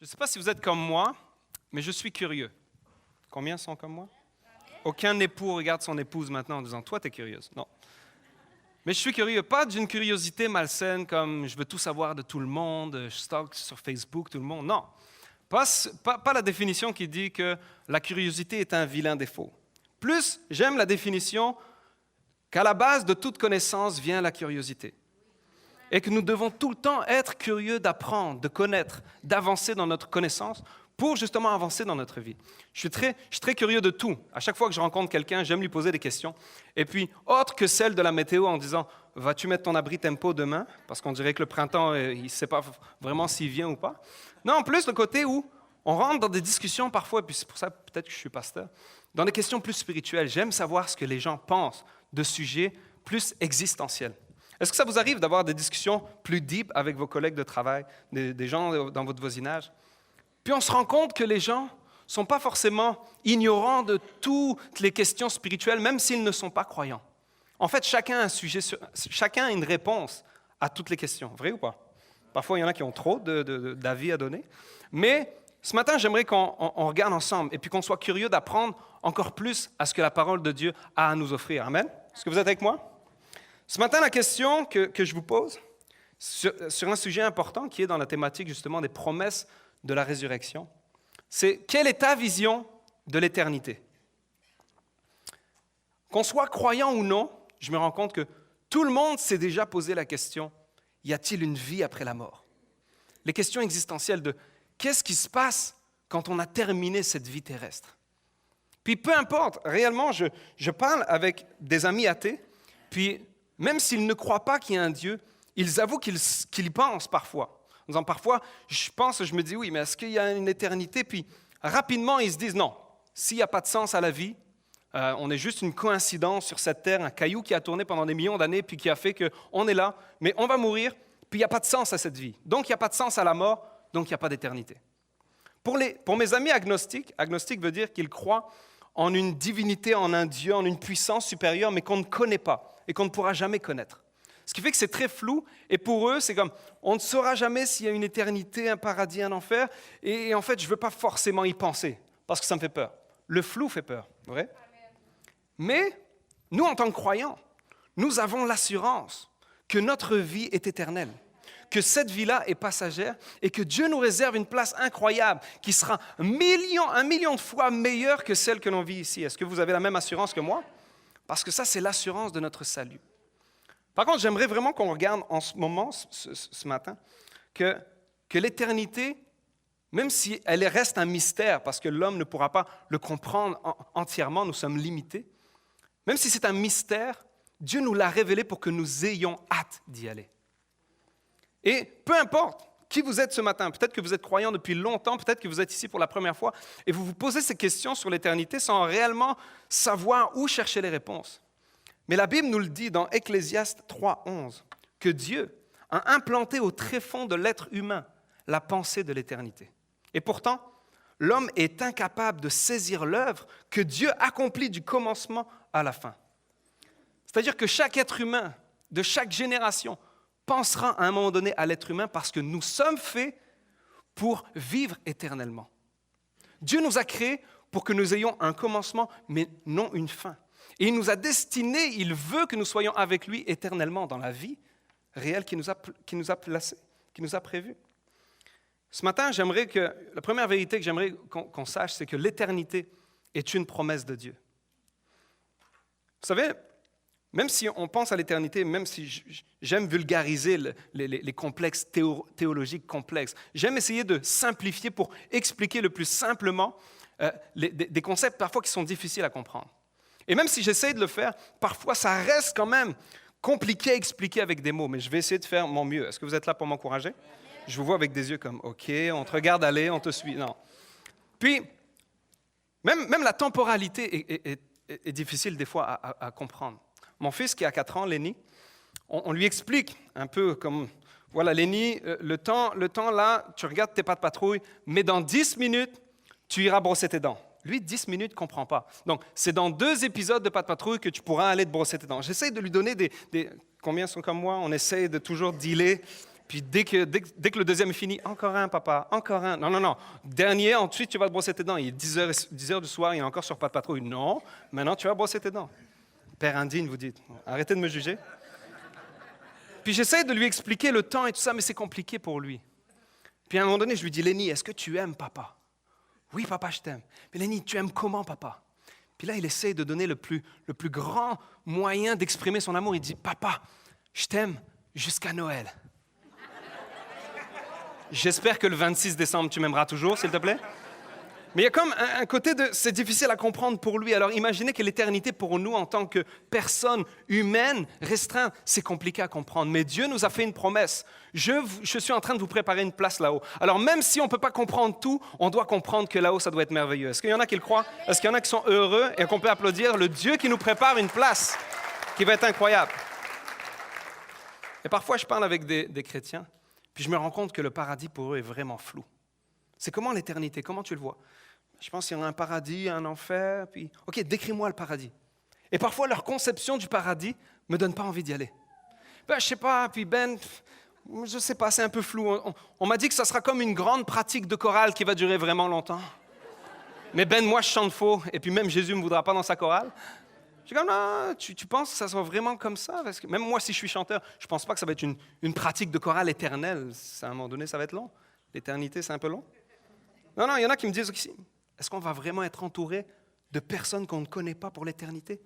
Je ne sais pas si vous êtes comme moi, mais je suis curieux. Combien sont comme moi? Aucun époux regarde son épouse maintenant en disant « toi, tu es curieuse ». Non. Mais je suis curieux, pas d'une curiosité malsaine comme je veux tout savoir de tout le monde, je stalk sur Facebook tout le monde. Non, pas la définition qui dit que la curiosité est un vilain défaut. Plus, j'aime la définition qu'à la base de toute connaissance vient la curiosité. Et que nous devons tout le temps être curieux d'apprendre, de connaître, d'avancer dans notre connaissance pour justement avancer dans notre vie. Je suis très curieux de tout. À chaque fois que je rencontre quelqu'un, j'aime lui poser des questions. Et puis, autre que celle de la météo en disant « Vas-tu mettre ton abri tempo demain? » Parce qu'on dirait que le printemps, il ne sait pas vraiment s'il vient ou pas. Non, en plus, le côté où on rentre dans des discussions parfois, et puis c'est pour ça peut-être que je suis pasteur, dans des questions plus spirituelles. J'aime savoir ce que les gens pensent de sujets plus existentiels. Est-ce que ça vous arrive d'avoir des discussions plus deep avec vos collègues de travail, des gens dans votre voisinage? Puis on se rend compte que les gens ne sont pas forcément ignorants de toutes les questions spirituelles, même s'ils ne sont pas croyants. En fait, chacun a une réponse à toutes les questions. Vrai ou pas? Parfois, il y en a qui ont trop d'avis à donner. Mais ce matin, j'aimerais qu'on regarde ensemble et puis qu'on soit curieux d'apprendre encore plus à ce que la parole de Dieu a à nous offrir. Amen? Est-ce que vous êtes avec moi? Ce matin, la question que je vous pose sur un sujet important qui est dans la thématique justement des promesses de la résurrection, c'est quelle est ta vision de l'éternité? Qu'on soit croyant ou non, je me rends compte que tout le monde s'est déjà posé la question, y a-t-il une vie après la mort? Les questions existentielles de qu'est-ce qui se passe quand on a terminé cette vie terrestre? Puis peu importe, réellement, je parle avec des amis athées, puis même s'ils ne croient pas qu'il y a un Dieu, ils avouent qu'ils y pensent parfois. En disant parfois, je me dis oui, mais est-ce qu'il y a une éternité? Puis rapidement, ils se disent non, s'il n'y a pas de sens à la vie, on est juste une coïncidence sur cette terre, un caillou qui a tourné pendant des millions d'années, puis qui a fait qu'on est là, mais on va mourir, puis il n'y a pas de sens à cette vie. Donc il n'y a pas de sens à la mort, donc il n'y a pas d'éternité. Pour mes amis agnostiques, agnostique veut dire qu'ils croient en une divinité, en un Dieu, en une puissance supérieure, mais qu'on ne connaît pas et qu'on ne pourra jamais connaître. Ce qui fait que c'est très flou, et pour eux, c'est comme, on ne saura jamais s'il y a une éternité, un paradis, un enfer, et en fait, je ne veux pas forcément y penser, parce que ça me fait peur. Le flou fait peur, vrai? Mais, nous, en tant que croyants, nous avons l'assurance que notre vie est éternelle, que cette vie-là est passagère, et que Dieu nous réserve une place incroyable, qui sera un million de fois meilleure que celle que l'on vit ici. Est-ce que vous avez la même assurance que moi? Parce que ça, c'est l'assurance de notre salut. Par contre, j'aimerais vraiment qu'on regarde en ce moment, ce matin, que l'éternité, même si elle reste un mystère, parce que l'homme ne pourra pas le comprendre entièrement, nous sommes limités, même si c'est un mystère, Dieu nous l'a révélé pour que nous ayons hâte d'y aller. Et peu importe qui vous êtes ce matin, peut-être que vous êtes croyant depuis longtemps, peut-être que vous êtes ici pour la première fois, et vous vous posez ces questions sur l'éternité sans réellement savoir où chercher les réponses. Mais la Bible nous le dit dans Ecclésiaste 3:11, que Dieu a implanté au tréfonds de l'être humain la pensée de l'éternité. Et pourtant, l'homme est incapable de saisir l'œuvre que Dieu accomplit du commencement à la fin. C'est-à-dire que chaque être humain, de chaque génération, pensera à un moment donné à l'être humain parce que nous sommes faits pour vivre éternellement. Dieu nous a créés pour que nous ayons un commencement, mais non une fin. Et il nous a destinés, il veut que nous soyons avec lui éternellement dans la vie réelle qu'il nous a placée, qu'il nous a prévue. Ce matin, la première vérité que j'aimerais qu'on sache, c'est que l'éternité est une promesse de Dieu. Vous savez, même si on pense à l'éternité, même si j'aime vulgariser les complexes théologiques complexes, j'aime essayer de simplifier pour expliquer le plus simplement des concepts parfois qui sont difficiles à comprendre. Et même si j'essaie de le faire, parfois ça reste quand même compliqué à expliquer avec des mots, mais je vais essayer de faire mon mieux. Est-ce que vous êtes là pour m'encourager? Je vous vois avec des yeux comme « OK, on te regarde aller, on te suit. » Non. Puis, même la temporalité est difficile des fois à comprendre. Mon fils qui a 4 ans, Lenny, on lui explique un peu comme « Voilà, Lenny, le temps là, tu regardes tes pas de patrouille, mais dans 10 minutes, tu iras brosser tes dents. » Lui, 10 minutes, ne comprend pas. Donc, c'est dans 2 épisodes de Pas de patrouille que tu pourras aller te brosser tes dents. J'essaie de lui donner combien sont comme moi? On essaie de toujours dealer. Puis dès que le deuxième est fini, encore un, papa, encore un. Non, non, non. Dernier, ensuite, tu vas te brosser tes dents. Il est 10 heures du soir, il est encore sur pas de patrouille. Non, maintenant, tu vas brosser tes dents. Père indigne, vous dites. Arrêtez de me juger. Puis j'essaie de lui expliquer le temps et tout ça, mais c'est compliqué pour lui. Puis à un moment donné, je lui dis, Lenny, est-ce que tu aimes papa? Oui, papa, je t'aime. Mais Lenny, tu aimes comment, papa? Puis là, il essaie de donner le plus grand moyen d'exprimer son amour. Il dit, papa, je t'aime jusqu'à Noël. J'espère que le 26 décembre, tu m'aimeras toujours, s'il te plaît. Mais il y a comme un côté de... C'est difficile à comprendre pour lui. Alors imaginez que l'éternité pour nous, en tant que personne humaine, restreinte, c'est compliqué à comprendre. Mais Dieu nous a fait une promesse. Je suis en train de vous préparer une place là-haut. Alors même si on ne peut pas comprendre tout, on doit comprendre que là-haut, ça doit être merveilleux. Est-ce qu'il y en a qui le croient? Est-ce qu'il y en a qui sont heureux et qu'on peut applaudir le Dieu qui nous prépare une place qui va être incroyable? Et parfois, je parle avec des chrétiens, puis je me rends compte que le paradis pour eux est vraiment flou. C'est comment l'éternité? Comment tu le vois? Je pense qu'il y a un paradis, un enfer, puis... OK, décris-moi le paradis. Et parfois, leur conception du paradis ne me donne pas envie d'y aller. Je ne sais pas, puis je ne sais pas, c'est un peu flou. On m'a dit que ça sera comme une grande pratique de chorale qui va durer vraiment longtemps. Mais moi, je chante faux, et puis même Jésus ne me voudra pas dans sa chorale. Je suis comme, non, tu penses que ça sera vraiment comme ça? Parce que même moi, si je suis chanteur, je ne pense pas que ça va être une pratique de chorale éternelle. À un moment donné, ça va être long. L'éternité, c'est un peu long. Non, il y en a qui me disent aussi, est-ce qu'on va vraiment être entouré de personnes qu'on ne connaît pas pour l'éternité?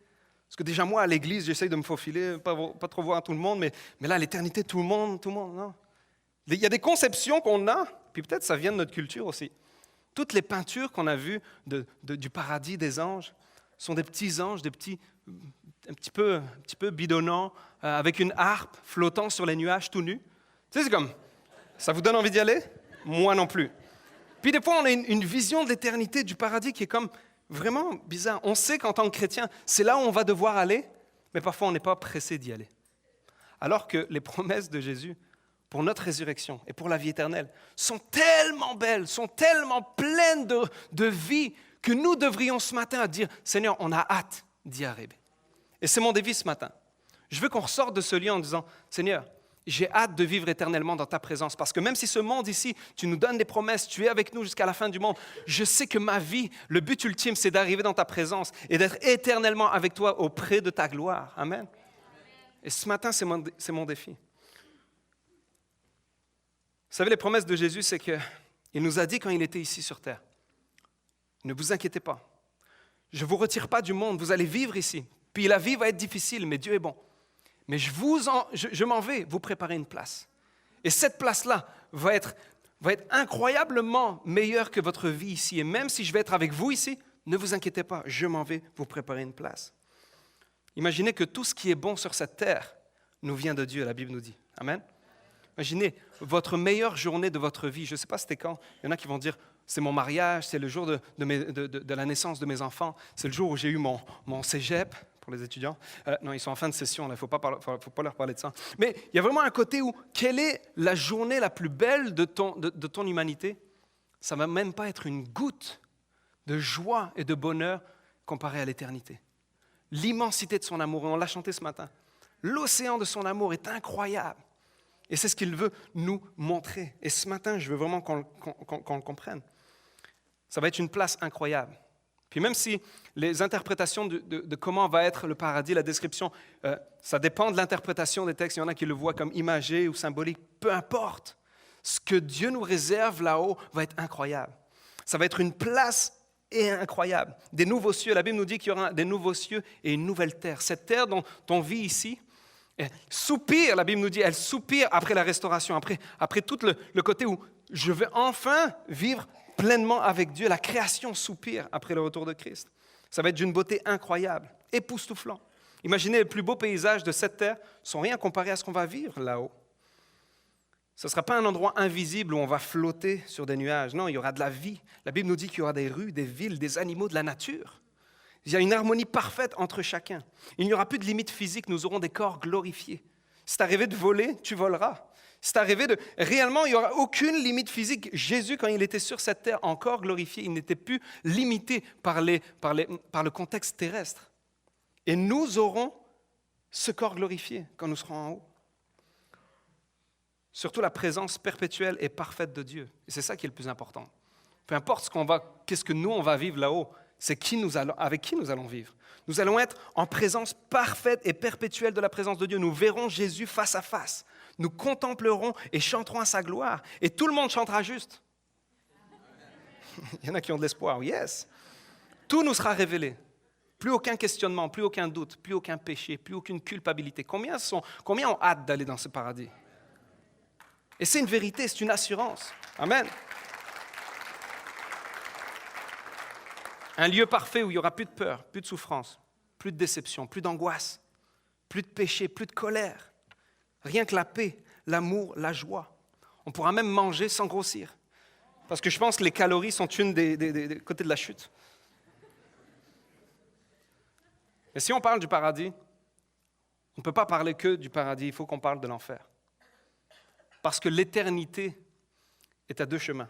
Parce que déjà, moi, à l'église, j'essaye de me faufiler, pas trop voir tout le monde, mais là, l'éternité, tout le monde, non. Il y a des conceptions qu'on a, puis peut-être ça vient de notre culture aussi. Toutes les peintures qu'on a vues du paradis des anges sont des petits anges, un petit peu bidonnants, avec une harpe flottant sur les nuages tout nus. Tu sais, c'est comme, ça vous donne envie d'y aller? Moi non plus. Puis des fois, on a une vision de l'éternité, du paradis qui est comme vraiment bizarre. On sait qu'en tant que chrétien, c'est là où on va devoir aller, mais parfois on n'est pas pressé d'y aller. Alors que les promesses de Jésus pour notre résurrection et pour la vie éternelle sont tellement belles, sont tellement pleines de vie que nous devrions ce matin dire, Seigneur, on a hâte d'y arriver. Et c'est mon défi ce matin. Je veux qu'on ressorte de ce lieu en disant, Seigneur, j'ai hâte de vivre éternellement dans ta présence, parce que même si ce monde ici, tu nous donnes des promesses, tu es avec nous jusqu'à la fin du monde, je sais que ma vie, le but ultime, c'est d'arriver dans ta présence et d'être éternellement avec toi auprès de ta gloire. Amen. Et ce matin, c'est mon défi. Vous savez, les promesses de Jésus, c'est qu'il nous a dit quand il était ici sur terre, ne vous inquiétez pas, je ne vous retire pas du monde, vous allez vivre ici. Puis la vie va être difficile, mais Dieu est bon. Mais je m'en vais vous préparer une place. Et cette place-là va être incroyablement meilleure que votre vie ici. Et même si je vais être avec vous ici, ne vous inquiétez pas, je m'en vais vous préparer une place. Imaginez que tout ce qui est bon sur cette terre nous vient de Dieu, la Bible nous dit. Amen. Imaginez votre meilleure journée de votre vie. Je ne sais pas c'était quand. Il y en a qui vont dire, c'est mon mariage, c'est le jour de la naissance de mes enfants, c'est le jour où j'ai eu mon cégep. Pour les étudiants. Non, ils sont en fin de session, il ne faut pas leur parler de ça. Mais il y a vraiment un côté où, quelle est la journée la plus belle de ton humanité? Ça ne va même pas être une goutte de joie et de bonheur comparée à l'éternité. L'immensité de son amour, on l'a chanté ce matin. L'océan de son amour est incroyable. Et c'est ce qu'il veut nous montrer. Et ce matin, je veux vraiment qu'on le comprenne. Ça va être une place incroyable. Puis même si les interprétations de comment va être le paradis, la description, ça dépend de l'interprétation des textes. Il y en a qui le voient comme imagé ou symbolique. Peu importe. Ce que Dieu nous réserve là-haut va être incroyable. Ça va être une place incroyable. Des nouveaux cieux. La Bible nous dit qu'il y aura des nouveaux cieux et une nouvelle terre. Cette terre dont on vit ici, elle soupire, la Bible nous dit, elle soupire après la restauration, après tout le côté où je vais enfin vivre pleinement avec Dieu. La création soupire après le retour de Christ. Ça va être d'une beauté incroyable, époustouflant. Imaginez les plus beaux paysages de cette terre sont rien comparé à ce qu'on va vivre là-haut. Ce ne sera pas un endroit invisible où on va flotter sur des nuages. Non, il y aura de la vie. La Bible nous dit qu'il y aura des rues, des villes, des animaux, de la nature. Il y a une harmonie parfaite entre chacun. Il n'y aura plus de limites physiques, nous aurons des corps glorifiés. Si tu as rêvé de voler, tu voleras. Si tu as rêvé de... Réellement, il n'y aura aucune limite physique. Jésus, quand il était sur cette terre, encore glorifié, il n'était plus limité par le contexte terrestre. Et nous aurons ce corps glorifié quand nous serons en haut. surtout la présence perpétuelle et parfaite de Dieu. Et c'est ça qui est le plus important. Peu importe qu'est-ce que nous on va vivre là-haut, c'est avec qui nous allons vivre. Nous allons être en présence parfaite et perpétuelle de la présence de Dieu. Nous verrons Jésus face à face. Nous contemplerons et chanterons à sa gloire. Et tout le monde chantera juste. Il y en a qui ont de l'espoir, yes. Tout nous sera révélé. Plus aucun questionnement, plus aucun doute, plus aucun péché, plus aucune culpabilité. Combien ont hâte d'aller dans ce paradis? Et c'est une vérité, c'est une assurance. Amen. Un lieu parfait où il n'y aura plus de peur, plus de souffrance, plus de déception, plus d'angoisse, plus de péché, plus de colère. Rien que la paix, l'amour, la joie. On pourra même manger sans grossir. Parce que je pense que les calories sont une des côtés de la chute. Et si on parle du paradis, on ne peut pas parler que du paradis, il faut qu'on parle de l'enfer. Parce que l'éternité est à deux chemins.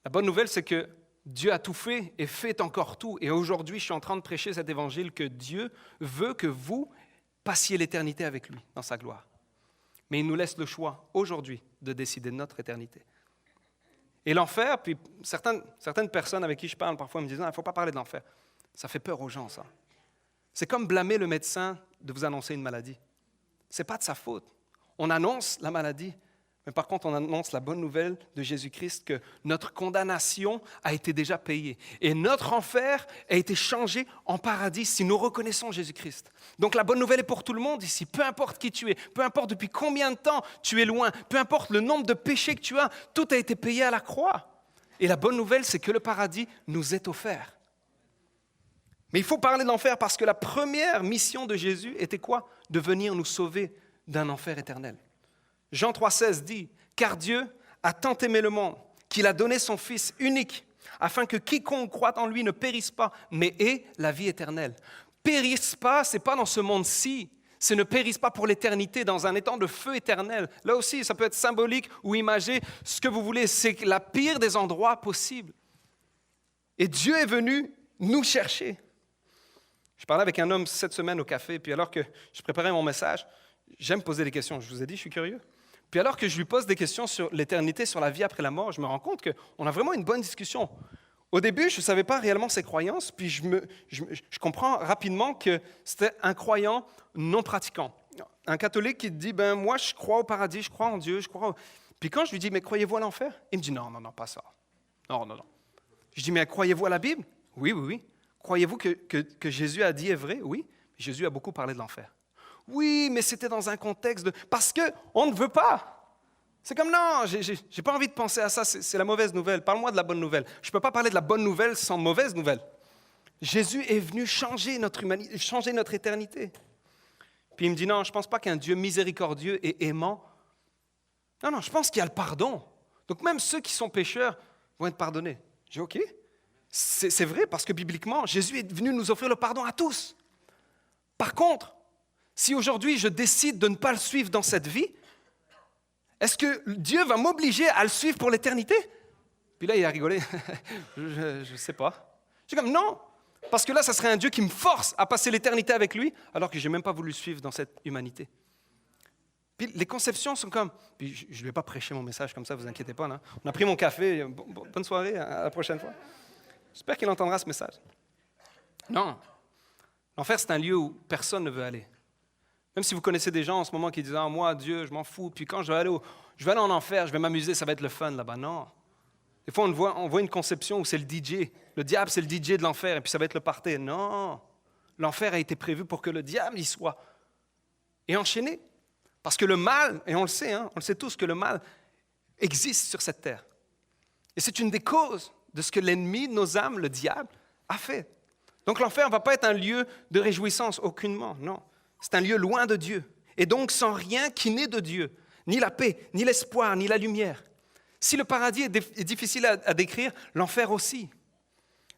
La bonne nouvelle, c'est que Dieu a tout fait et fait encore tout. Et aujourd'hui, je suis en train de prêcher cet évangile que Dieu veut que vous passiez l'éternité avec lui dans sa gloire. Mais il nous laisse le choix aujourd'hui de décider de notre éternité. Et l'enfer, puis certaines personnes avec qui je parle parfois me disent « Non, il ne faut pas parler de l'enfer. » Ça fait peur aux gens, ça. C'est comme blâmer le médecin de vous annoncer une maladie. Ce n'est pas de sa faute. On annonce la maladie, mais par contre, on annonce la bonne nouvelle de Jésus-Christ que notre condamnation a été déjà payée. Et notre enfer a été changé en paradis si nous reconnaissons Jésus-Christ. Donc la bonne nouvelle est pour tout le monde ici. Peu importe qui tu es, peu importe depuis combien de temps tu es loin, peu importe le nombre de péchés que tu as, tout a été payé à la croix. Et la bonne nouvelle, c'est que le paradis nous est offert. Mais il faut parler de l'enfer parce que la première mission de Jésus était quoi? De venir nous sauver d'un enfer éternel. Jean 3,16 dit « Car Dieu a tant aimé le monde qu'il a donné son Fils unique, afin que quiconque croit en lui ne périsse pas, mais ait la vie éternelle. » Périsse pas, ce n'est pas dans ce monde-ci, c'est ne périsse pas pour l'éternité, dans un étang de feu éternel. Là aussi, ça peut être symbolique ou imagé, ce que vous voulez, c'est la pire des endroits possibles. Et Dieu est venu nous chercher. Je parlais avec un homme cette semaine au café, puis alors que je préparais mon message, j'aime poser des questions, je vous ai dit, je suis curieux. Puis alors que je lui pose des questions sur l'éternité, sur la vie après la mort, je me rends compte qu'on a vraiment une bonne discussion. Au début, je ne savais pas réellement ses croyances, puis je comprends rapidement que c'était un croyant non pratiquant. Un catholique qui dit, moi je crois au paradis, je crois en Dieu, je crois... Puis quand je lui dis, mais croyez-vous à l'enfer? Il me dit, non, pas ça. Non. Je dis, mais croyez-vous à la Bible? Oui. Croyez-vous que Jésus a dit est vrai? Oui. Jésus a beaucoup parlé de l'enfer. Oui, mais c'était dans un contexte de... Parce qu'on ne veut pas. C'est comme, non, j'ai pas envie de penser à ça, c'est la mauvaise nouvelle. Parle-moi de la bonne nouvelle. Je ne peux pas parler de la bonne nouvelle sans mauvaise nouvelle. Jésus est venu changer notre humanité, changer notre éternité. Puis il me dit, non, je ne pense pas qu'un Dieu miséricordieux et aimant... Non, je pense qu'il y a le pardon. Donc même ceux qui sont pécheurs vont être pardonnés. J'ai dit, OK. C'est vrai, parce que bibliquement, Jésus est venu nous offrir le pardon à tous. Par contre, si aujourd'hui je décide de ne pas le suivre dans cette vie, est-ce que Dieu va m'obliger à le suivre pour l'éternité? Puis là, il a rigolé. Je ne sais pas. Je dis comme non, parce que là, ça serait un Dieu qui me force à passer l'éternité avec lui, alors que je n'ai même pas voulu le suivre dans cette humanité. Puis les conceptions sont comme... Puis je ne vais pas prêcher mon message comme ça, vous inquiétez pas. Là. On a pris mon café. Bonne soirée, à la prochaine fois. J'espère qu'il entendra ce message. Non. L'enfer, c'est un lieu où personne ne veut aller. Même si vous connaissez des gens en ce moment qui disent « Ah, moi, Dieu, je m'en fous. Puis quand je vais aller en enfer, je vais m'amuser, ça va être le fun là-bas. » Non. Des fois, on voit une conception où c'est le DJ. Le diable, c'est le DJ de l'enfer, et puis ça va être le party. Non. L'enfer a été prévu pour que le diable y soit. Et enchaîné. Parce que le mal, et on le sait tous que le mal existe sur cette terre. Et c'est une des causes de ce que l'ennemi de nos âmes, le diable, a fait. Donc l'enfer ne va pas être un lieu de réjouissance, aucunement, non. C'est un lieu loin de Dieu, et donc sans rien qui naît de Dieu, ni la paix, ni l'espoir, ni la lumière. Si le paradis est difficile à décrire, l'enfer aussi.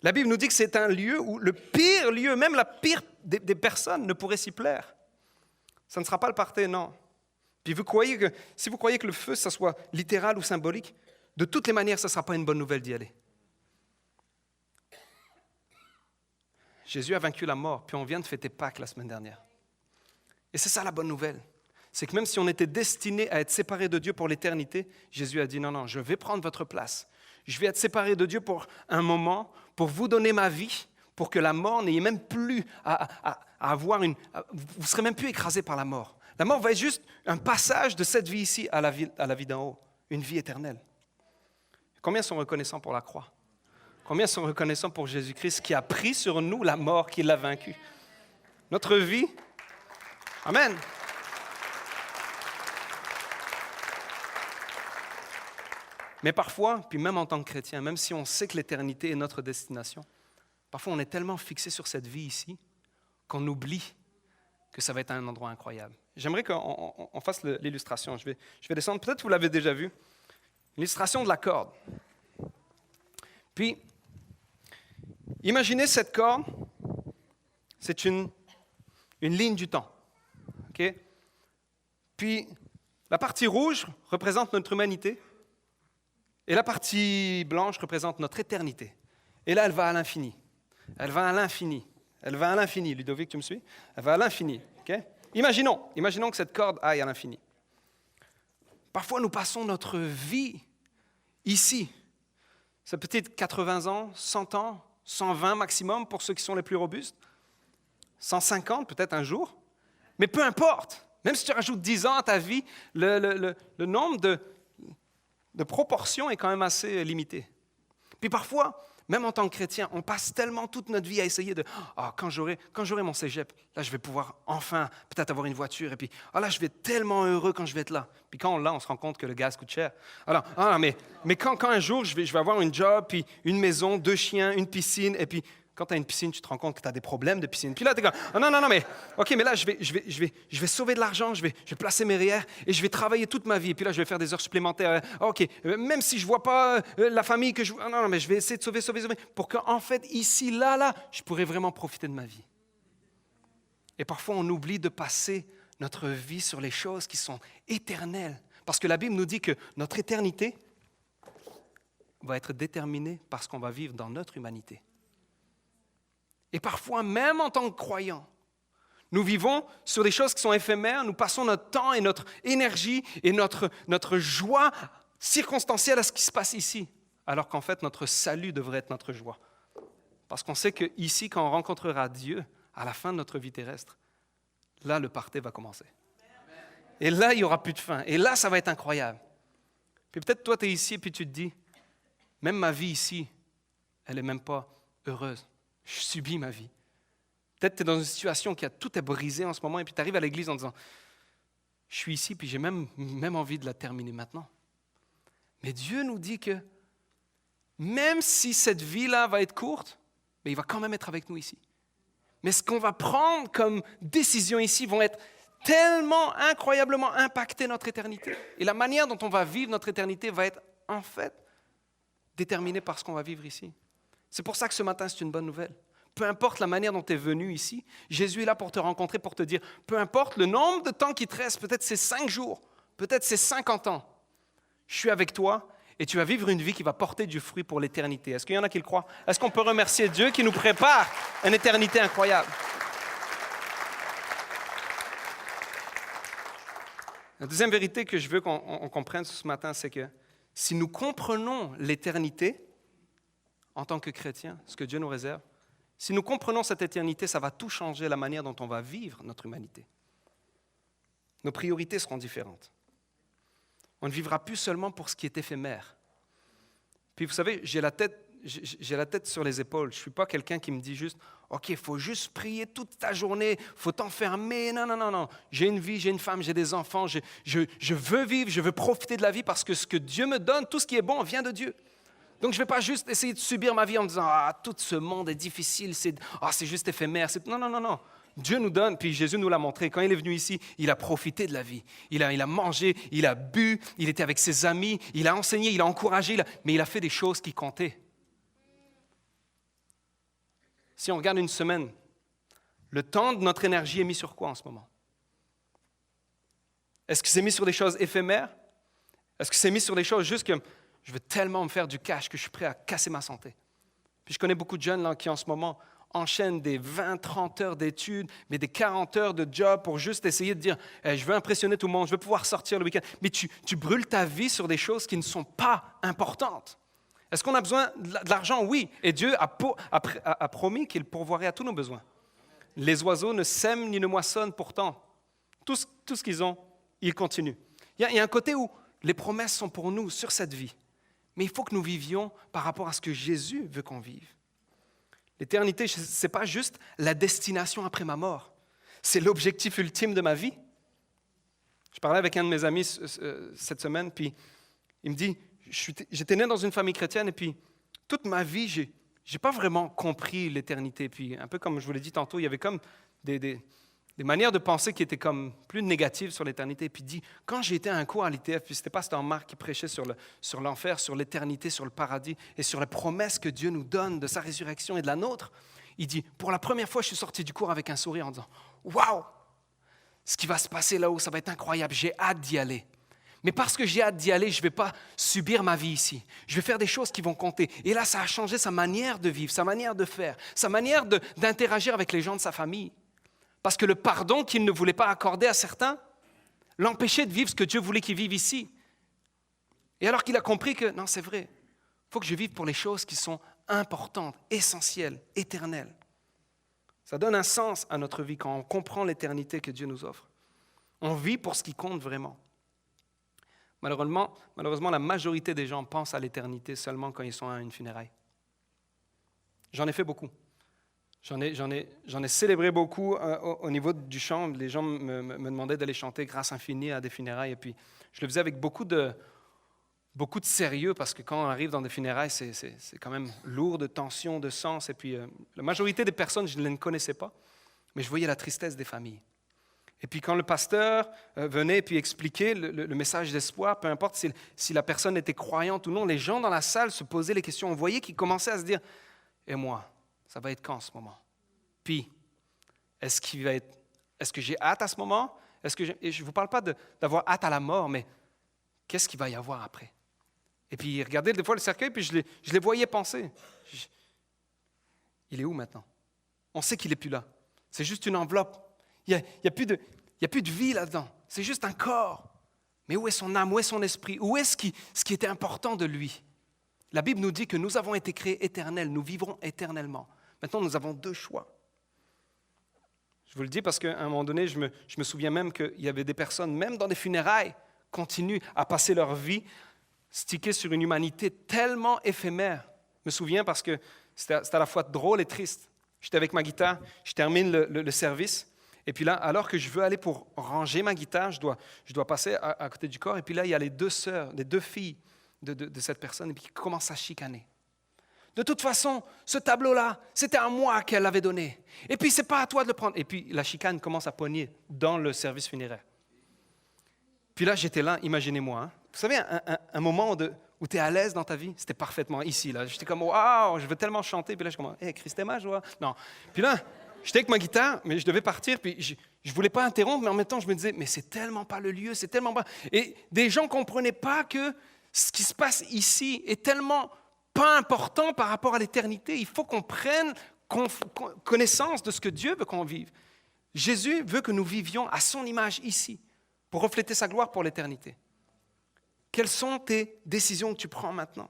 La Bible nous dit que c'est un lieu où le pire lieu, même la pire des personnes ne pourrait s'y plaire. Ça ne sera pas le party, non. Puis si vous croyez que le feu, ça soit littéral ou symbolique, de toutes les manières, ça ne sera pas une bonne nouvelle d'y aller. Jésus a vaincu la mort, puis on vient de fêter Pâques la semaine dernière. Et c'est ça la bonne nouvelle. c'est que même si on était destiné à être séparés de Dieu pour l'éternité, Jésus a dit non, je vais prendre votre place. Je vais être séparé de Dieu pour un moment, pour vous donner ma vie, pour que la mort n'ayez même plus à avoir une... Vous ne serez même plus écrasé par la mort. La mort va être juste un passage de cette vie ici à la vie d'en haut, une vie éternelle. Combien sont reconnaissants pour la croix? Combien sont reconnaissants pour Jésus-Christ qui a pris sur nous la mort, qui l'a vaincue? Notre vie, amen. Mais parfois, puis même en tant que chrétien, même si on sait que l'éternité est notre destination, parfois on est tellement fixé sur cette vie ici qu'on oublie que ça va être un endroit incroyable. J'aimerais qu'on fasse l'illustration. Je vais descendre, peut-être que vous l'avez déjà vu, l'illustration de la corde. Puis, imaginez cette corde, c'est une ligne du temps. Okay? Puis, la partie rouge représente notre humanité et la partie blanche représente notre éternité. Et là, elle va à l'infini. Elle va à l'infini. Elle va à l'infini. Ludovic, tu me suis? Elle va à l'infini. Okay? Imaginons que cette corde aille à l'infini. Parfois, nous passons notre vie ici. C'est peut-être 80 ans, 100 ans, 120 maximum pour ceux qui sont les plus robustes, 150 peut-être un jour, mais peu importe. Même si tu rajoutes 10 ans à ta vie, le nombre de proportions est quand même assez limité. Puis parfois, même en tant que chrétien, on passe tellement toute notre vie à essayer de quand j'aurai mon cégep, là je vais pouvoir enfin peut-être avoir une voiture, et puis là je vais être tellement heureux quand je vais être là. Puis quand on l'a, on se rend compte que le gaz coûte cher. Alors, mais quand un jour je vais avoir une job, puis une maison, 2 chiens, une piscine, et puis quand tu as une piscine, tu te rends compte que tu as des problèmes de piscine. Puis là, tu es comme, non, mais OK, mais là, je vais sauver de l'argent, je vais placer mes REER et je vais travailler toute ma vie. Et puis là, je vais faire des heures supplémentaires. OK, même si je ne vois pas la famille que je... Non, mais je vais essayer de sauver, pour qu'en fait, ici, là, je pourrais vraiment profiter de ma vie. Et parfois, on oublie de passer notre vie sur les choses qui sont éternelles. Parce que la Bible nous dit que notre éternité va être déterminée par ce qu'on va vivre dans notre humanité. Et parfois, même en tant que croyants, nous vivons sur des choses qui sont éphémères, nous passons notre temps et notre énergie et notre joie circonstancielle à ce qui se passe ici, alors qu'en fait, notre salut devrait être notre joie. Parce qu'on sait qu'ici, quand on rencontrera Dieu, à la fin de notre vie terrestre, là, le party va commencer. Et là, il n'y aura plus de fin. Et là, ça va être incroyable. Puis peut-être toi, tu es ici et puis tu te dis, même ma vie ici, elle n'est même pas heureuse. Je subis ma vie. Peut-être que tu es dans une situation qui a tout est brisé en ce moment et puis tu arrives à l'église en disant « Je suis ici puis j'ai même envie de la terminer maintenant. » Mais Dieu nous dit que même si cette vie-là va être courte, mais il va quand même être avec nous ici. Mais ce qu'on va prendre comme décision ici vont être tellement incroyablement impacter notre éternité. Et la manière dont on va vivre notre éternité va être en fait déterminée par ce qu'on va vivre ici. C'est pour ça que ce matin, c'est une bonne nouvelle. Peu importe la manière dont tu es venu ici, Jésus est là pour te rencontrer, pour te dire, peu importe le nombre de temps qui te reste, peut-être c'est 5 jours, peut-être c'est 50 ans, je suis avec toi et tu vas vivre une vie qui va porter du fruit pour l'éternité. Est-ce qu'il y en a qui le croient? Est-ce qu'on peut remercier Dieu qui nous prépare une éternité incroyable? La deuxième vérité que je veux qu'on comprenne ce matin, c'est que si nous comprenons l'éternité, en tant que chrétiens, ce que Dieu nous réserve, si nous comprenons cette éternité, ça va tout changer la manière dont on va vivre notre humanité. Nos priorités seront différentes. On ne vivra plus seulement pour ce qui est éphémère. Puis vous savez, j'ai la tête sur les épaules. Je ne suis pas quelqu'un qui me dit juste « OK, il faut juste prier toute ta journée, il faut t'enfermer. » Non. J'ai une vie, j'ai une femme, j'ai des enfants. Je veux vivre, je veux profiter de la vie parce que ce que Dieu me donne, tout ce qui est bon, vient de Dieu. Donc, je ne vais pas juste essayer de subir ma vie en me disant « Ah, tout ce monde est difficile, c'est juste éphémère. » Non. Dieu nous donne, puis Jésus nous l'a montré. Quand il est venu ici, il a profité de la vie. Il a mangé, il a bu, il était avec ses amis, il a enseigné, il a encouragé, mais il a fait des choses qui comptaient. Si on regarde une semaine, le temps de notre énergie est mis sur quoi en ce moment? Est-ce que c'est mis sur des choses éphémères? Est-ce que c'est mis sur des choses juste que je veux tellement me faire du cash que je suis prêt à casser ma santé? Puis je connais beaucoup de jeunes là, qui en ce moment enchaînes des 20, 30 heures d'études, mais des 40 heures de job pour juste essayer de dire je veux impressionner tout le monde, je veux pouvoir sortir le week-end. Mais tu brûles ta vie sur des choses qui ne sont pas importantes. Est-ce qu'on a besoin de l'argent? Oui. Et Dieu a promis qu'il pourvoirait à tous nos besoins. Les oiseaux ne sèment ni ne moissonnent, pourtant. Tout ce qu'ils ont, ils continuent. Il y a un côté où les promesses sont pour nous sur cette vie. Mais il faut que nous vivions par rapport à ce que Jésus veut qu'on vive. L'éternité, ce n'est pas juste la destination après ma mort. C'est l'objectif ultime de ma vie. Je parlais avec un de mes amis cette semaine, puis il me dit, j'étais né dans une famille chrétienne, et puis toute ma vie, je n'ai pas vraiment compris l'éternité. Puis un peu comme je vous l'ai dit tantôt, il y avait comme des manières de penser qui étaient comme plus négatives sur l'éternité. Puis il dit, quand j'ai été à un cours à l'ITF, puis c'était pasteur Marc qui prêchait sur l'enfer, sur l'éternité, sur le paradis, et sur la promesse que Dieu nous donne de sa résurrection et de la nôtre, il dit, pour la première fois, je suis sorti du cours avec un sourire en disant, waouh, ce qui va se passer là-haut, ça va être incroyable, j'ai hâte d'y aller. Mais parce que j'ai hâte d'y aller, je ne vais pas subir ma vie ici. Je vais faire des choses qui vont compter. Et là, ça a changé sa manière de vivre, sa manière de faire, sa manière d'interagir avec les gens de sa famille. Parce que le pardon qu'il ne voulait pas accorder à certains l'empêchait de vivre ce que Dieu voulait qu'il vive ici. Et alors qu'il a compris que, non, c'est vrai, il faut que je vive pour les choses qui sont importantes, essentielles, éternelles. Ça donne un sens à notre vie quand on comprend l'éternité que Dieu nous offre. On vit pour ce qui compte vraiment. Malheureusement, la majorité des gens pensent à l'éternité seulement quand ils sont à une funéraille. J'en ai fait beaucoup. J'en ai célébré beaucoup au niveau du chant. Les gens me demandaient d'aller chanter Grâce infinie à des funérailles. Et puis, je le faisais avec beaucoup de sérieux parce que quand on arrive dans des funérailles, c'est quand même lourd de tension, de sens. Et puis, la majorité des personnes, je ne les connaissais pas, mais je voyais la tristesse des familles. Et puis, quand le pasteur venait et puis expliquait le message d'espoir, peu importe si la personne était croyante ou non, les gens dans la salle se posaient les questions. On voyait qu'ils commençaient à se dire « Et moi ? Ça va être quand ce moment? Puis, est-ce que j'ai hâte à ce moment? Et je ne vous parle pas d'avoir hâte à la mort, mais qu'est-ce qu'il va y avoir après? Et puis, regardez des fois le cercueil, puis je les voyais penser. Il est où maintenant? On sait qu'il n'est plus là. C'est juste une enveloppe. Il n'y a plus de vie là-dedans. C'est juste un corps. Mais où est son âme? Où est son esprit? Où est ce qui était important de lui? La Bible nous dit que nous avons été créés éternels. Nous vivrons éternellement. Maintenant, nous avons deux choix. Je vous le dis parce qu'à un moment donné, je me souviens même qu'il y avait des personnes, même dans des funérailles, continuent à passer leur vie stickées sur une humanité tellement éphémère. Je me souviens parce que c'était à la fois drôle et triste. J'étais avec ma guitare, je termine le service, et puis là, alors que je veux aller pour ranger ma guitare, je dois passer à côté du corps, et puis là, il y a les deux sœurs, les deux filles de cette personne, et puis qui commencent à chicaner. De toute façon, ce tableau-là, c'était à moi qu'elle l'avait donné. Et puis, ce n'est pas à toi de le prendre. Et puis, la chicane commence à pogner dans le service funéraire. Puis là, j'étais là, imaginez-moi. Hein. Vous savez, un moment où tu es à l'aise dans ta vie, c'était parfaitement ici. Là. J'étais comme, waouh, je veux tellement chanter. Puis là, je suis comme, hé, Christema, je vois. Non. Puis là, j'étais avec ma guitare, mais je devais partir. Puis je ne voulais pas interrompre, mais en même temps, je me disais, mais c'est tellement pas le lieu, c'est tellement pas. Et des gens ne comprenaient pas que ce qui se passe ici est tellement pas important par rapport à l'éternité. Il faut qu'on prenne connaissance de ce que Dieu veut qu'on vive. Jésus veut que nous vivions à son image ici, pour refléter sa gloire pour l'éternité. Quelles sont tes décisions que tu prends maintenant?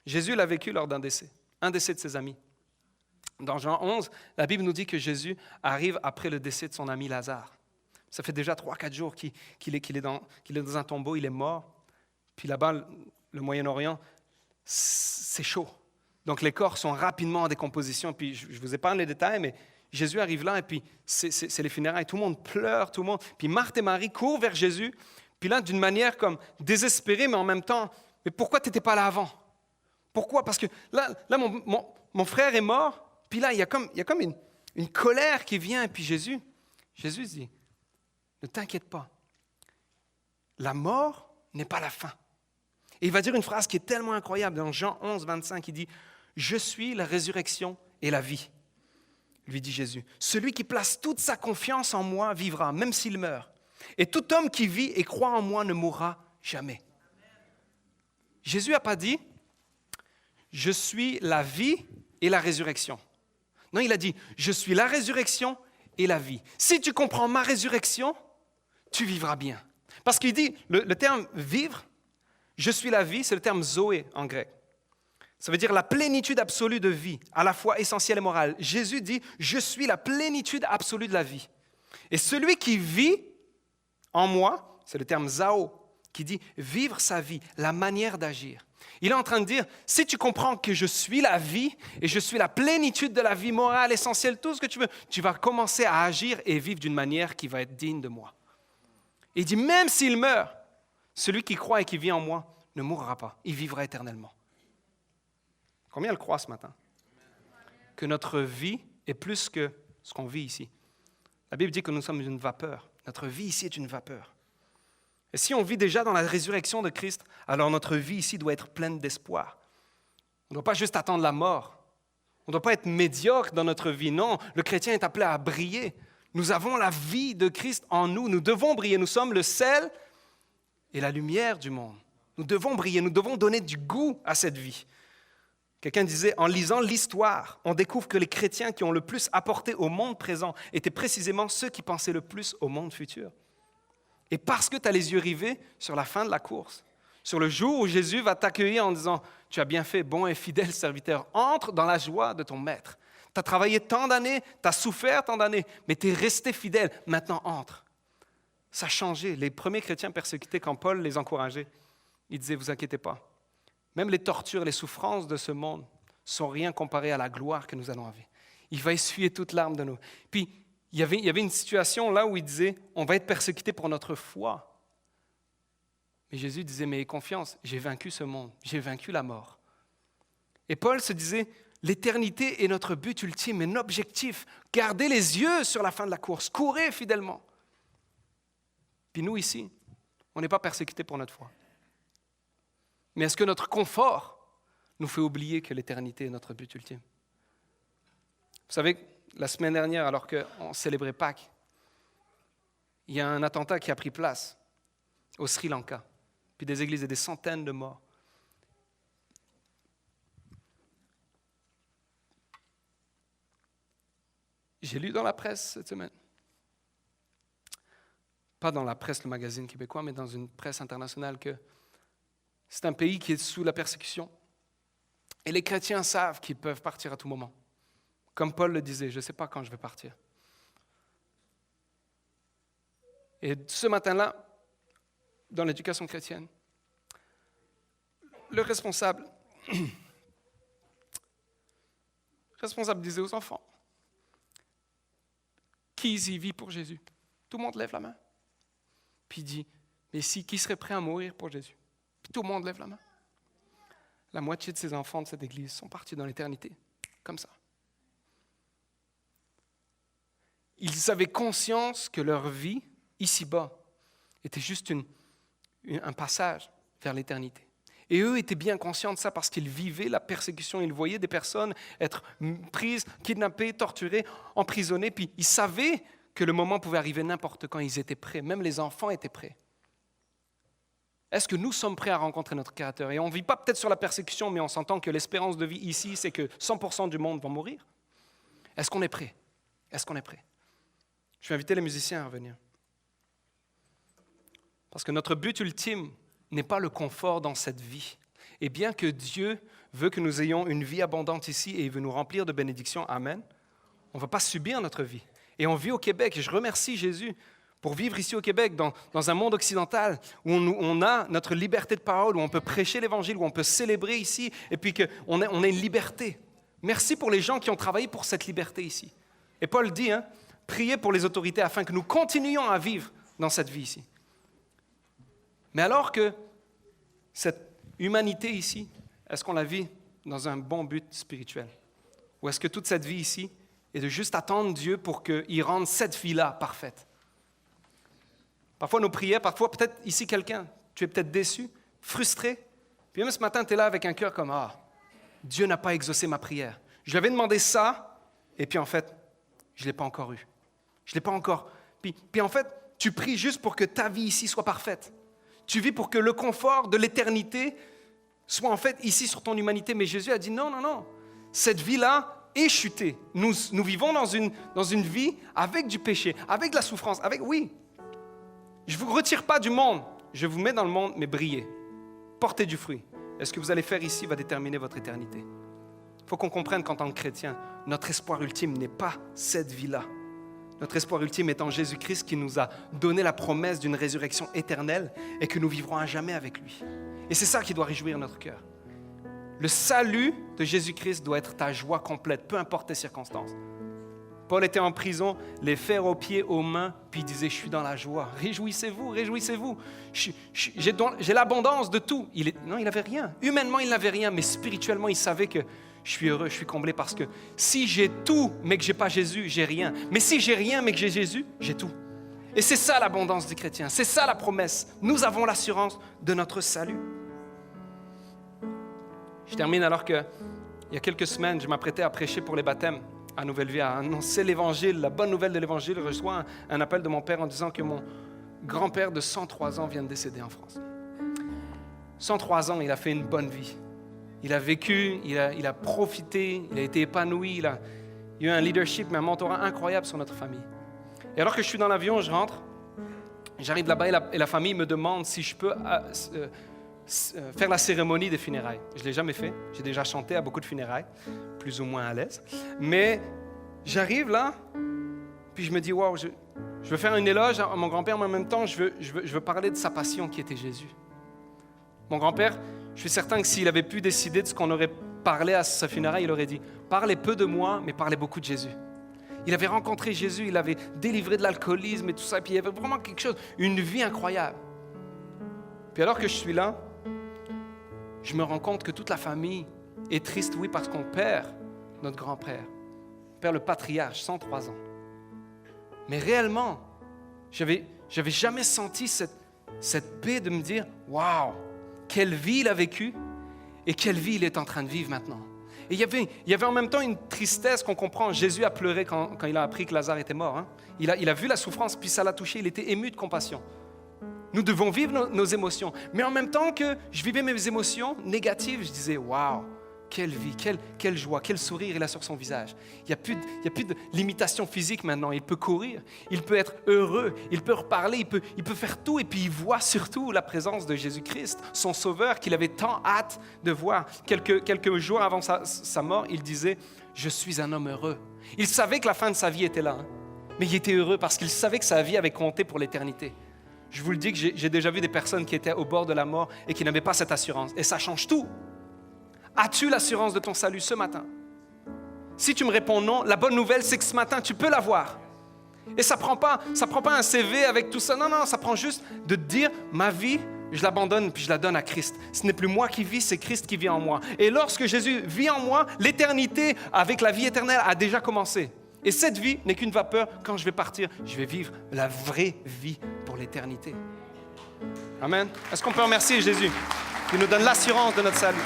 Jésus l'a vécu lors d'un décès de ses amis. Dans Jean 11, la Bible nous dit que Jésus arrive après le décès de son ami Lazare. Ça fait déjà 3-4 jours qu'il est dans un tombeau, il est mort. Puis là-bas, le Moyen-Orient, c'est chaud. Donc les corps sont rapidement en décomposition. Puis je vous épargne les détails, mais Jésus arrive là et puis c'est les funérailles. Tout le monde pleure, tout le monde. Puis Marthe et Marie courent vers Jésus. Puis là, d'une manière comme désespérée, mais en même temps, mais pourquoi tu n'étais pas là avant? Pourquoi? Parce que là mon frère est mort. Puis là, il y a comme une colère qui vient. Et puis Jésus dit, ne t'inquiète pas. La mort n'est pas la fin. Et il va dire une phrase qui est tellement incroyable. Dans Jean 11, 25, il dit « Je suis la résurrection et la vie », lui dit Jésus. « Celui qui place toute sa confiance en moi vivra, même s'il meurt. Et tout homme qui vit et croit en moi ne mourra jamais. » Jésus n'a pas dit « Je suis la vie et la résurrection ». Non, il a dit, je suis la résurrection et la vie. Si tu comprends ma résurrection, tu vivras bien. Parce qu'il dit, le terme vivre, je suis la vie, c'est le terme zoé en grec. Ça veut dire la plénitude absolue de vie, à la fois essentielle et morale. Jésus dit, je suis la plénitude absolue de la vie. Et celui qui vit en moi, c'est le terme zao, qui dit vivre sa vie, la manière d'agir. Il est en train de dire, si tu comprends que je suis la vie et je suis la plénitude de la vie morale, essentielle, tout ce que tu veux, tu vas commencer à agir et vivre d'une manière qui va être digne de moi. Et il dit, même s'il meurt, celui qui croit et qui vit en moi ne mourra pas, il vivra éternellement. Combien le croient ce matin? Que notre vie est plus que ce qu'on vit ici. La Bible dit que nous sommes une vapeur. Notre vie ici est une vapeur. Et si on vit déjà dans la résurrection de Christ, alors notre vie ici doit être pleine d'espoir. On ne doit pas juste attendre la mort. On ne doit pas être médiocre dans notre vie. Non, le chrétien est appelé à briller. Nous avons la vie de Christ en nous. Nous devons briller. Nous sommes le sel et la lumière du monde. Nous devons briller. Nous devons donner du goût à cette vie. Quelqu'un disait, en lisant l'histoire, on découvre que les chrétiens qui ont le plus apporté au monde présent étaient précisément ceux qui pensaient le plus au monde futur. Et parce que tu as les yeux rivés sur la fin de la course, sur le jour où Jésus va t'accueillir en disant « Tu as bien fait, bon et fidèle serviteur, entre dans la joie de ton maître. Tu as travaillé tant d'années, tu as souffert tant d'années, mais tu es resté fidèle, maintenant entre. » Ça a changé. Les premiers chrétiens persécutés, quand Paul les encourageait, il disait « Vous inquiétez pas. Même les tortures, les souffrances de ce monde sont rien comparées à la gloire que nous allons avoir. Il va essuyer toute larme de nous. » Puis, il y avait une situation là où il disait, on va être persécuté pour notre foi. Mais Jésus disait, mais aie confiance, j'ai vaincu ce monde, j'ai vaincu la mort. Et Paul se disait, l'éternité est notre but ultime et notre objectif. Gardez les yeux sur la fin de la course, courez fidèlement. Puis nous ici, on n'est pas persécutés pour notre foi. Mais est-ce que notre confort nous fait oublier que l'éternité est notre but ultime? Vous savez, la semaine dernière, alors qu'on célébrait Pâques, il y a un attentat qui a pris place au Sri Lanka, puis des églises et des centaines de morts. J'ai lu dans la presse cette semaine, pas dans la presse, le magazine québécois, mais dans une presse internationale, que c'est un pays qui est sous la persécution. Et les chrétiens savent qu'ils peuvent partir à tout moment. Comme Paul le disait, je ne sais pas quand je vais partir. Et ce matin-là, dans l'éducation chrétienne, le responsable disait aux enfants, qui ici vit pour Jésus? Tout le monde lève la main. Puis il dit, mais si, qui serait prêt à mourir pour Jésus? Puis tout le monde lève la main. La moitié de ces enfants de cette église sont partis dans l'éternité, comme ça. Ils avaient conscience que leur vie, ici-bas, était juste un passage vers l'éternité. Et eux étaient bien conscients de ça parce qu'ils vivaient la persécution. Ils voyaient des personnes être prises, kidnappées, torturées, emprisonnées. Puis ils savaient que le moment pouvait arriver n'importe quand. Ils étaient prêts. Même les enfants étaient prêts. Est-ce que nous sommes prêts à rencontrer notre Créateur? Et on ne vit pas peut-être sur la persécution, mais on s'entend que l'espérance de vie ici, c'est que 100% du monde vont mourir. Est-ce qu'on est prêt? Est-ce qu'on est prêt? Je vais inviter les musiciens à revenir. Parce que notre but ultime n'est pas le confort dans cette vie. Et bien que Dieu veut que nous ayons une vie abondante ici et il veut nous remplir de bénédictions, amen, on ne va pas subir notre vie. Et on vit au Québec, et je remercie Jésus pour vivre ici au Québec, dans un monde occidental, où on a notre liberté de parole, où on peut prêcher l'Évangile, où on peut célébrer ici, et puis qu'on a une liberté. Merci pour les gens qui ont travaillé pour cette liberté ici. Et Paul dit, priez pour les autorités afin que nous continuions à vivre dans cette vie ici. Mais alors que cette humanité ici, est-ce qu'on la vit dans un bon but spirituel? Ou est-ce que toute cette vie ici est de juste attendre Dieu pour qu'il rende cette vie-là parfaite? Parfois nos prières, parfois peut-être ici quelqu'un, tu es peut-être déçu, frustré, puis même ce matin tu es là avec un cœur comme « Ah, Dieu n'a pas exaucé ma prière. Je lui avais demandé ça, et puis en fait, je ne l'ai pas encore eu. Je ne l'ai pas encore. » Puis en fait, tu pries juste pour que ta vie ici soit parfaite. Tu vis pour que le confort de l'éternité soit en fait ici sur ton humanité. Mais Jésus a dit non. Cette vie-là, et chuté. Nous vivons dans une vie avec du péché, avec de la souffrance, oui. Je ne vous retire pas du monde, je vous mets dans le monde, mais brillez. Portez du fruit. Et ce que vous allez faire ici va déterminer votre éternité. Il faut qu'on comprenne qu'en tant que chrétien, notre espoir ultime n'est pas cette vie-là. Notre espoir ultime est en Jésus-Christ qui nous a donné la promesse d'une résurrection éternelle et que nous vivrons à jamais avec lui. Et c'est ça qui doit réjouir notre cœur. Le salut de Jésus-Christ doit être ta joie complète, peu importe tes circonstances. Paul était en prison, les fers aux pieds, aux mains, puis il disait, je suis dans la joie. Réjouissez-vous, réjouissez-vous. J'ai l'abondance de tout. Non, il n'avait rien. Humainement, il n'avait rien, mais spirituellement, il savait que je suis heureux, je suis comblé parce que si j'ai tout, mais que je n'ai pas Jésus, j'ai rien. Mais si j'ai rien, mais que j'ai Jésus, j'ai tout. Et c'est ça l'abondance du chrétien, c'est ça la promesse. Nous avons l'assurance de notre salut. Je termine alors qu'il y a quelques semaines, je m'apprêtais à prêcher pour les baptêmes à Nouvelle-Vie, à annoncer l'Évangile, la bonne nouvelle de l'Évangile. Je reçois un appel de mon père en disant que mon grand-père de 103 ans vient de décéder en France. 103 ans, il a fait une bonne vie. Il a vécu, il a profité, il a été épanoui, il a eu un leadership, mais un mentorat incroyable sur notre famille. Et alors que je suis dans l'avion, je rentre, j'arrive là-bas et la famille me demande si je peux faire la cérémonie des funérailles. Je ne l'ai jamais fait, j'ai déjà chanté à beaucoup de funérailles, plus ou moins à l'aise. Mais j'arrive là, puis je me dis, waouh, je veux faire un éloge à mon grand-père, mais en même temps, je veux parler de sa passion qui était Jésus. Mon grand-père, je suis certain que s'il avait pu décider de ce qu'on aurait parlé à sa funéraille, il aurait dit « Parlez peu de moi, mais parlez beaucoup de Jésus ». Il avait rencontré Jésus, il avait délivré de l'alcoolisme et tout ça, puis il y avait vraiment quelque chose, une vie incroyable. Puis alors que je suis là, je me rends compte que toute la famille est triste, oui, parce qu'on perd notre grand-père, on perd le patriarche, 103 ans. Mais réellement, j'avais jamais senti cette paix de me dire « Waouh !» Quelle vie il a vécu et quelle vie il est en train de vivre maintenant. Et il y avait en même temps une tristesse qu'on comprend. Jésus a pleuré quand il a appris que Lazare était mort. Hein. Il a vu la souffrance, puis ça l'a touché. Il était ému de compassion. Nous devons vivre nos émotions. Mais en même temps que je vivais mes émotions négatives, je disais « Waouh, quelle vie, quelle joie, quel sourire il a sur son visage. » Il n'y a plus de limitation physique maintenant. Il peut courir, il peut être heureux, il peut reparler, il peut faire tout. Et puis il voit surtout la présence de Jésus-Christ, son sauveur, qu'il avait tant hâte de voir. Quelques jours avant sa mort, il disait « Je suis un homme heureux ». Il savait que la fin de sa vie était là, hein, mais il était heureux parce qu'il savait que sa vie avait compté pour l'éternité. Je vous le dis que j'ai déjà vu des personnes qui étaient au bord de la mort et qui n'avaient pas cette assurance. Et ça change tout. As-tu l'assurance de ton salut ce matin? Si tu me réponds non, la bonne nouvelle, c'est que ce matin, tu peux l'avoir. Et ça prend pas un CV avec tout ça. Non, ça prend juste de te dire, ma vie, je l'abandonne puis je la donne à Christ. Ce n'est plus moi qui vis, c'est Christ qui vit en moi. Et lorsque Jésus vit en moi, l'éternité avec la vie éternelle a déjà commencé. Et cette vie n'est qu'une vapeur. Quand je vais partir, je vais vivre la vraie vie pour l'éternité. Amen. Est-ce qu'on peut remercier Jésus qui nous donne l'assurance de notre salut?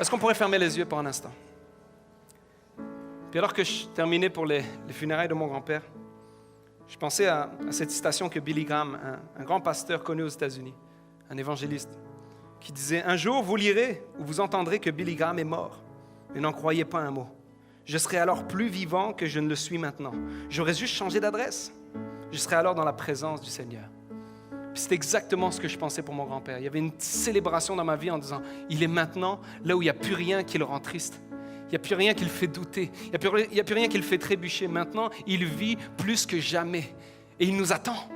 Est-ce qu'on pourrait fermer les yeux pour un instant? Puis alors que je terminais pour les funérailles de mon grand-père, je pensais à cette citation que Billy Graham, un grand pasteur connu aux États-Unis, un évangéliste, qui disait « Un jour, vous lirez ou vous entendrez que Billy Graham est mort, mais n'en croyez pas un mot. Je serai alors plus vivant que je ne le suis maintenant. J'aurais juste changé d'adresse. Je serai alors dans la présence du Seigneur. » C'est exactement ce que je pensais pour mon grand-père. Il y avait une célébration dans ma vie en disant, il est maintenant là où il n'y a plus rien qui le rend triste. Il n'y a plus rien qui le fait douter. Il n'y a plus rien qui le fait trébucher. Maintenant, il vit plus que jamais. Et il nous attend.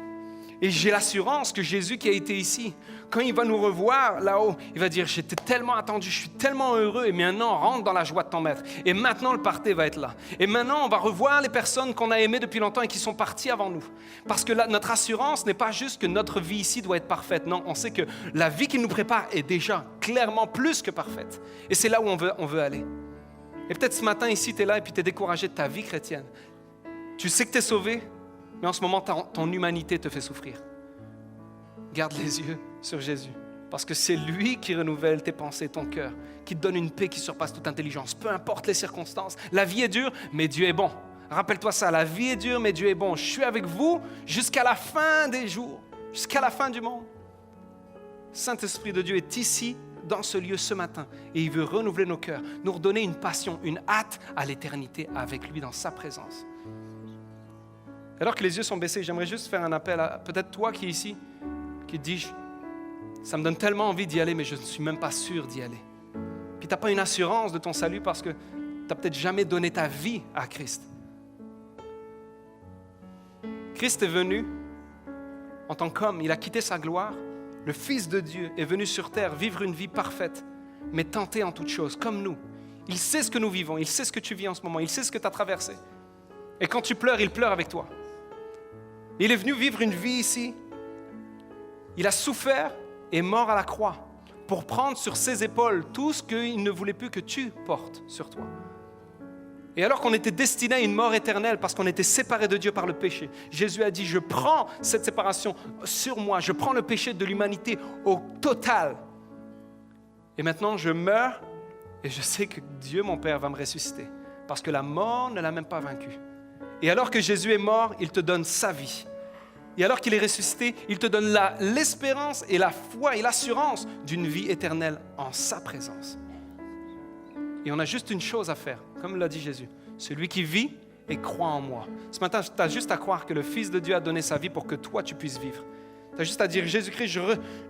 Et j'ai l'assurance que Jésus qui a été ici, quand il va nous revoir là-haut, il va dire, j'étais tellement attendu, je suis tellement heureux, et maintenant, rentre dans la joie de ton maître. Et maintenant, le party va être là. Et maintenant, on va revoir les personnes qu'on a aimées depuis longtemps et qui sont parties avant nous. Parce que là, notre assurance n'est pas juste que notre vie ici doit être parfaite. Non, on sait que la vie qu'il nous prépare est déjà clairement plus que parfaite. Et c'est là où on veut aller. Et peut-être ce matin, ici, tu es là et puis tu es découragé de ta vie chrétienne. Tu sais que tu es sauvé, mais en ce moment, ton humanité te fait souffrir. Garde les yeux sur Jésus, parce que c'est lui qui renouvelle tes pensées, ton cœur, qui te donne une paix qui surpasse toute intelligence, peu importe les circonstances. La vie est dure, mais Dieu est bon. Rappelle-toi ça, la vie est dure, mais Dieu est bon. Je suis avec vous jusqu'à la fin des jours, jusqu'à la fin du monde. Saint-Esprit de Dieu est ici, dans ce lieu ce matin et il veut renouveler nos cœurs, nous redonner une passion, une hâte à l'éternité avec lui dans sa présence. Alors que les yeux sont baissés, j'aimerais juste faire un appel à peut-être toi qui es ici, qui te dis, ça me donne tellement envie d'y aller, mais je ne suis même pas sûr d'y aller. Puis tu n'as pas une assurance de ton salut parce que tu n'as peut-être jamais donné ta vie à Christ. Christ est venu en tant qu'homme, il a quitté sa gloire. Le Fils de Dieu est venu sur terre vivre une vie parfaite, mais tenté en toutes choses, comme nous. Il sait ce que nous vivons, il sait ce que tu vis en ce moment, il sait ce que tu as traversé. Et quand tu pleures, il pleure avec toi. Il est venu vivre une vie ici. Il a souffert et est mort à la croix pour prendre sur ses épaules tout ce qu'il ne voulait plus que tu portes sur toi. Et alors qu'on était destiné à une mort éternelle parce qu'on était séparés de Dieu par le péché, Jésus a dit, je prends cette séparation sur moi, je prends le péché de l'humanité au total. Et maintenant, je meurs et je sais que Dieu, mon Père, va me ressusciter parce que la mort ne l'a même pas vaincu. Et alors que Jésus est mort, il te donne sa vie. Et alors qu'il est ressuscité, il te donne l'espérance et la foi et l'assurance d'une vie éternelle en sa présence. Et on a juste une chose à faire, comme l'a dit Jésus. Celui qui vit et croit en moi. Ce matin, tu as juste à croire que le Fils de Dieu a donné sa vie pour que toi, tu puisses vivre. Tu as juste à dire, Jésus-Christ,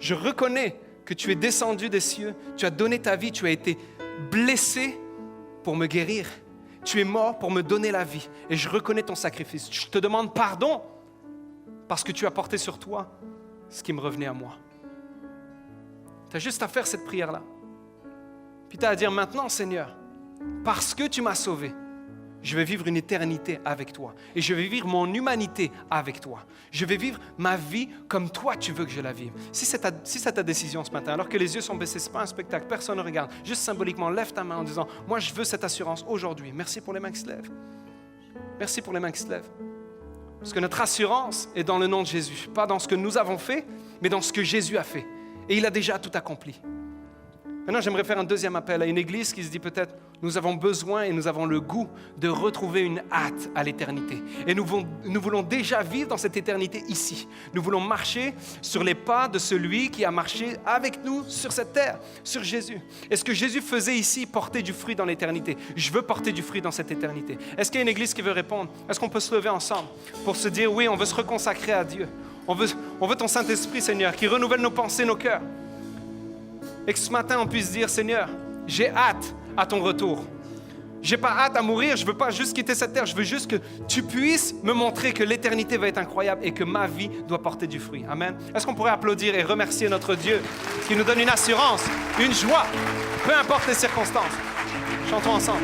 je reconnais que tu es descendu des cieux, tu as donné ta vie, tu as été blessé pour me guérir. Tu es mort pour me donner la vie. Et je reconnais ton sacrifice. Je te demande pardon parce que tu as porté sur toi ce qui me revenait à moi. Tu as juste à faire cette prière-là. Puis tu as à dire maintenant, Seigneur, parce que tu m'as sauvé, je vais vivre une éternité avec toi. Et je vais vivre mon humanité avec toi. Je vais vivre ma vie comme toi tu veux que je la vive. Si c'est ta décision ce matin, alors que les yeux sont baissés, ce n'est pas un spectacle, personne ne regarde. Juste symboliquement, lève ta main en disant, moi je veux cette assurance aujourd'hui. Merci pour les mains qui se lèvent. Merci pour les mains qui se lèvent. Parce que notre assurance est dans le nom de Jésus. Pas dans ce que nous avons fait, mais dans ce que Jésus a fait. Et il a déjà tout accompli. Maintenant, j'aimerais faire un deuxième appel à une église qui se dit peut-être, nous avons besoin et nous avons le goût de retrouver une hâte à l'éternité. Et nous voulons déjà vivre dans cette éternité ici. Nous voulons marcher sur les pas de celui qui a marché avec nous sur cette terre, sur Jésus. Et ce que Jésus faisait ici, porter du fruit dans l'éternité. Je veux porter du fruit dans cette éternité. Est-ce qu'il y a une église qui veut répondre? Est-ce qu'on peut se lever ensemble pour se dire, oui, on veut se reconsacrer à Dieu. On veut ton Saint-Esprit, Seigneur, qui renouvelle nos pensées, nos cœurs. Et que ce matin, on puisse dire, Seigneur, j'ai hâte à ton retour. J'ai pas hâte à mourir, je veux pas juste quitter cette terre, je veux juste que tu puisses me montrer que l'éternité va être incroyable et que ma vie doit porter du fruit. Amen. Est-ce qu'on pourrait applaudir et remercier notre Dieu qui nous donne une assurance, une joie, peu importe les circonstances. Chantons ensemble.